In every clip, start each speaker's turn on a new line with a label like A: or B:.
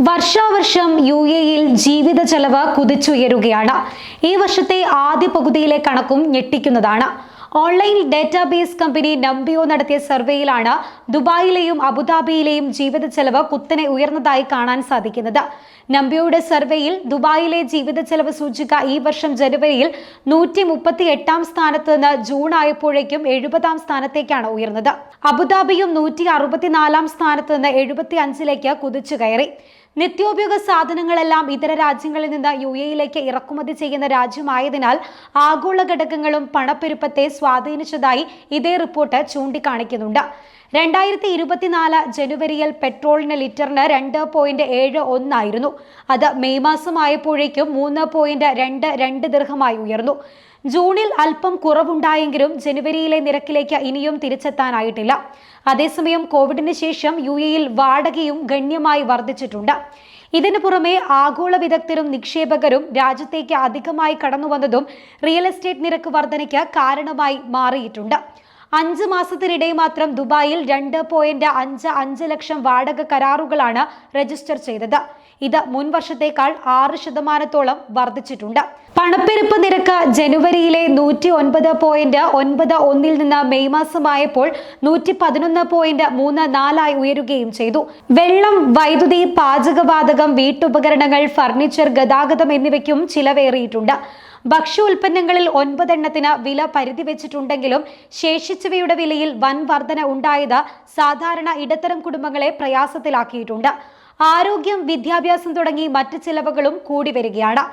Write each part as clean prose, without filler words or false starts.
A: വർഷാവർഷം യുഎഇയിൽ ജീവിത ചെലവ് കുതിച്ചുയരുകയാണ്. ഈ വർഷത്തെ ആദ്യ പകുതിയിലെ കണക്കും ഞെട്ടിക്കുന്നതാണ്. ഓൺലൈൻ ഡേറ്റാബേസ് കമ്പനി നംബിയോ നടത്തിയ സർവേയിലാണ് ദുബായിലെയും അബുദാബിയിലെയും ജീവിത ചെലവ് കുത്തനെ ഉയർന്നതായി കാണാൻ സാധിക്കുന്നത്. നംബിയോയുടെ സർവേയിൽ ദുബായിലെ ജീവിത ചെലവ് സൂചിക ഈ വർഷം ജനുവരിയിൽ 138 സ്ഥാനത്ത് നിന്ന് ജൂൺ ആയപ്പോഴേക്കും 70 സ്ഥാനത്തേക്കാണ് ഉയർന്നത്. അബുദാബിയും 164 സ്ഥാനത്ത് നിന്ന് 75ലേക്ക് കുതിച്ചു കയറി. നിത്യോപയോഗ സാധനങ്ങളെല്ലാം ഇതര രാജ്യങ്ങളിൽ നിന്ന് യുഎഇയിലേക്ക് ഇറക്കുമതി ചെയ്യുന്ന രാജ്യമായതിനാൽ ആഗോള ഘടകങ്ങളും പണപ്പെരുപ്പത്തെ സ്വാധീനിച്ചതായി ഇതേ റിപ്പോർട്ട് ചൂണ്ടിക്കാണിക്കുന്നുണ്ട്. 2024 ജനുവരിയിൽ പെട്രോളിന് ലിറ്ററിന് 2.71 ആയിരുന്നു. അത് മെയ് മാസമായപ്പോഴേക്കും 3.22 ദിർഹമായി ഉയർന്നു. ജൂണിൽ അല്പം കുറവുണ്ടായെങ്കിലും ജനുവരിയിലെ നിരക്കിലേക്ക് ഇനിയും തിരിച്ചെത്താനായിട്ടില്ല. അതേസമയം കോവിഡിന് ശേഷം യുഎഇയിൽ വാടകയും ഗണ്യമായി വർദ്ധിച്ചിട്ടുണ്ട്. ഇതിനു പുറമെ ആഗോള വിദഗ്ധരും നിക്ഷേപകരും രാജ്യത്തേക്ക് അധികമായി കടന്നുവന്നതും റിയൽ എസ്റ്റേറ്റ് നിരക്ക് വർധനയ്ക്ക് കാരണമായി മാറിയിട്ടുണ്ട്. 5 മാസത്തിനിടെ മാത്രം ദുബായിൽ 2.55 ലക്ഷം വാടക കരാറുകളാണ് രജിസ്റ്റർ ചെയ്തത്. ഇത് മുൻ വർഷത്തേക്കാൾ 6% വർദ്ധിച്ചിട്ടുണ്ട്. പണപ്പെരുപ്പ് നിരക്ക് ജനുവരിയിലെ 109.91 നിന്ന് മെയ് മാസമായപ്പോൾ 111.34 ഉയരുകയും ചെയ്തു. വെള്ളം, വൈദ്യുതി, പാചകവാതകം, വീട്ടുപകരണങ്ങൾ, ഫർണിച്ചർ, ഗതാഗതം എന്നിവയ്ക്കും ചിലവേറിയിട്ടുണ്ട്. ഭക്ഷ്യ ഉൽപ്പന്നങ്ങളിൽ 9 എണ്ണത്തിന് വില പരിധി വെച്ചിട്ടുണ്ടെങ്കിലും ശേഷിച്ചവയുടെ വിലയിൽ വൻ വർധന ഉണ്ടായത് സാധാരണ ഇടത്തരം കുടുംബങ്ങളെ പ്രയാസത്തിലാക്കിയിട്ടുണ്ട്. ആരോഗ്യം, വിദ്യാഭ്യാസം തുടങ്ങി മറ്റ് ചിലവുകളും കൂടി വരികയാണ്.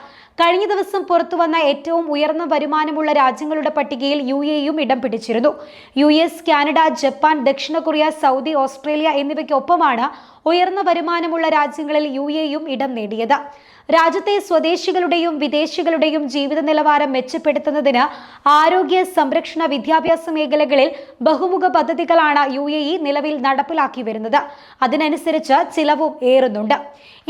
A: കഴിഞ്ഞ ദിവസം പുറത്തുവന്ന ഏറ്റവും ഉയർന്ന വരുമാനമുള്ള രാജ്യങ്ങളുടെ പട്ടികയിൽ യുഎഇയും ഇടം പിടിച്ചിരുന്നു. US, കാനഡ, ജപ്പാൻ, ദക്ഷിണ കൊറിയ, സൗദി, ഓസ്ട്രേലിയ എന്നിവയ്ക്കൊപ്പമാണ് ഉയർന്ന വരുമാനമുള്ള രാജ്യങ്ങളിൽ യുഎഇയും ഇടം നേടിയത്. രാജ്യത്തെ സ്വദേശികളുടെയും വിദേശികളുടെയും ജീവിത നിലവാരം മെച്ചപ്പെടുത്തുന്നതിന് ആരോഗ്യ, സംരക്ഷണ, വിദ്യാഭ്യാസ മേഖലകളിൽ ബഹുമുഖ പദ്ധതികളാണ് യുഎഇ നിലവിൽ നടപ്പിലാക്കി വരുന്നത്. അതിനനുസരിച്ച് ചിലവും ഏറുന്നുണ്ട്.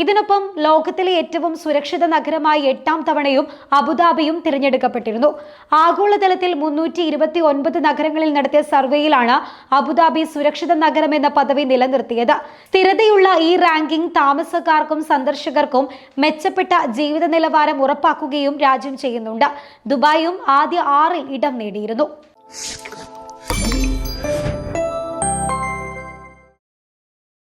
A: ഇതിനൊപ്പം ലോകത്തിലെ ഏറ്റവും സുരക്ഷിത നഗരമായി 8ാം തവണയും അബുദാബിയും തിരഞ്ഞെടുക്കപ്പെട്ടിരുന്നു. ആഗോളതലത്തിൽ 329 നഗരങ്ങളിൽ നടത്തിയ സർവേയിലാണ് അബുദാബി സുരക്ഷിത നഗരം എന്ന പദവി നിലനിർത്തിയത്. സ്ഥിരതയുള്ള ഈ റാങ്കിംഗ് താമസക്കാർക്കും സന്ദർശകർക്കും മെച്ചപ്പെട്ട ജീവിത നിലവാരം ഉറപ്പാക്കുകയും രാജ്യം ചെയ്യുന്നുണ്ട്. ദുബായും ആദ്യ 6ൽ ഇടം നേടിയിരുന്നു.